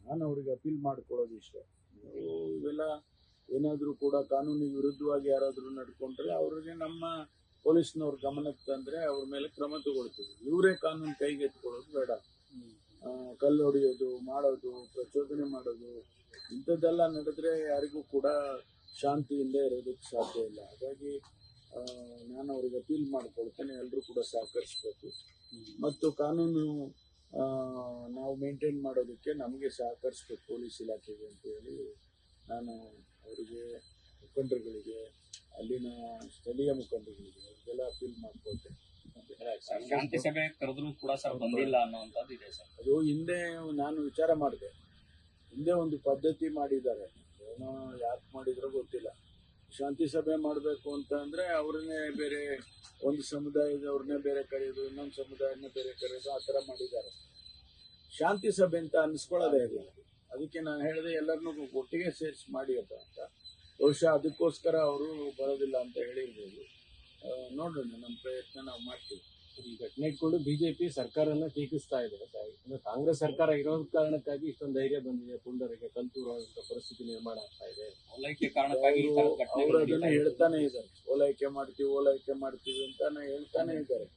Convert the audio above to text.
ನಾನು ಅವ್ರಿಗೆ ಅಪೀಲ್ ಮಾಡ್ಕೊಳ್ಳೋದು ಇಷ್ಟೇ. ಇವೆಲ್ಲ ಏನಾದರೂ ಕೂಡ ಕಾನೂನಿಗೆ ವಿರುದ್ಧವಾಗಿ ಯಾರಾದರೂ ನಡ್ಕೊಂಡ್ರೆ ಅವ್ರಿಗೆ ನಮ್ಮ ಪೊಲೀಸ್ನವ್ರ ಗಮನಕ್ಕೆ ತಂದರೆ ಅವ್ರ ಮೇಲೆ ಕ್ರಮ ತಗೊಳ್ತೀವಿ. ಇವರೇ ಕಾನೂನು ಕೈಗೆತ್ಕೊಳ್ಳೋದು ಬೇಡ. ಕಲ್ಲು ಹೊಡೆಯೋದು, ಮಾಡೋದು, ಪ್ರಚೋದನೆ ಮಾಡೋದು ಇಂಥದ್ದೆಲ್ಲ ನಡೆದ್ರೆ ಯಾರಿಗೂ ಕೂಡ ಶಾಂತಿಯಿಂದ ಇರೋದಕ್ಕೆ ಸಾಧ್ಯ ಇಲ್ಲ. ಹಾಗಾಗಿ ನಾನು ಅವ್ರಿಗೆ ಅಪೀಲ್ ಮಾಡ್ಕೊಳ್ತೇನೆ, ಎಲ್ಲರೂ ಕೂಡ ಸಹಕರಿಸಬೇಕು ಮತ್ತು ಕಾನೂನು ನಾವು ಮೇಂಟೈನ್ ಮಾಡೋದಕ್ಕೆ ನಮಗೆ ಸಹಕರಿಸ್ಬೇಕು ಪೊಲೀಸ್ ಇಲಾಖೆಗೆ ಅಂತೇಳಿ ನಾನು ಅವರಿಗೆ, ಮುಖಂಡರುಗಳಿಗೆ, ಅಲ್ಲಿನ ಸ್ಥಳೀಯ ಮುಖಂಡರುಗಳಿಗೆ ಅವ್ರಿಗೆಲ್ಲ ಅಪೀಲ್ ಮಾಡ್ಕೊಳ್ತೇನೆ. ಶಾಂತಿ ಸಭೆ ಕರೆದ್ರು ಕೂಡ ಸರ್ ಬಂದಿಲ್ಲ ಅನ್ನುವಂಥದ್ದು ಇದೆ ಸರ್. ಅದು ಹಿಂದೆ ನಾನು ವಿಚಾರ ಮಾಡಿದೆ, ಹಿಂದೆ ಒಂದು ಪದ್ಧತಿ ಮಾಡಿದ್ದಾರೆ, ಏನೋ ಯಾಕೆ ಮಾಡಿದ್ರೋ ಗೊತ್ತಿಲ್ಲ. ಶಾಂತಿ ಸಭೆ ಮಾಡಬೇಕು ಅಂತ ಅಂದರೆ ಅವ್ರನ್ನೇ ಬೇರೆ ಒಂದು ಸಮುದಾಯದವ್ರನ್ನೇ ಬೇರೆ ಕರೆಯೋದು, ಇನ್ನೊಂದು ಸಮುದಾಯನೇ ಬೇರೆ ಕರೆಯೋದು, ಆ ಥರ ಮಾಡಿದ್ದಾರೆ. ಶಾಂತಿ ಸಭೆ ಅಂತ ಅನ್ನಿಸ್ಕೊಳ್ಳೋದೇ ಇಲ್ಲ. ಅದಕ್ಕೆ ನಾನು ಹೇಳಿದೆ ಎಲ್ಲರನ್ನೂ ಒಟ್ಟಿಗೆ ಸೇರಿಸಿ ಮಾಡಿ ಅಂತ. ಬಹುಶಃ ಅದಕ್ಕೋಸ್ಕರ ಅವರು ಬರೋದಿಲ್ಲ ಅಂತ ಹೇಳಿರ್ಬೋದು. ನೋಡೋಣ, ನಮ್ಮ ಪ್ರಯತ್ನ ನಾವು ಮಾಡ್ತೀವಿ. ಈ ಘಟನೆ ಇಟ್ಕೊಂಡು ಬಿಜೆಪಿ ಸರ್ಕಾರನ ಟೀಕಿಸ್ತಾ ಇದೆ. ಕಾಂಗ್ರೆಸ್ ಸರ್ಕಾರ ಇರೋ ಕಾರಣಕ್ಕಾಗಿ ಇಷ್ಟೊಂದು ಧೈರ್ಯ ಬಂದಿದೆ, ಪುಂಡರಿಗೆ ಕಲ್ತೂರುವಂತ ಪರಿಸ್ಥಿತಿ ನಿರ್ಮಾಣ ಆಗ್ತಾ ಇದೆ. ಓಲೈಕೆ ಕಾರಣಕ್ಕಾಗಿ ಅವರು ಅದನ್ನ ಹೇಳ್ತಾನೆ ಇದ್ದಾರೆ, ಓಲೈಕೆ ಮಾಡ್ತೀವಿ ಅಂತಾನೆ ಹೇಳ್ತಾನೆ ಇದ್ದಾರೆ.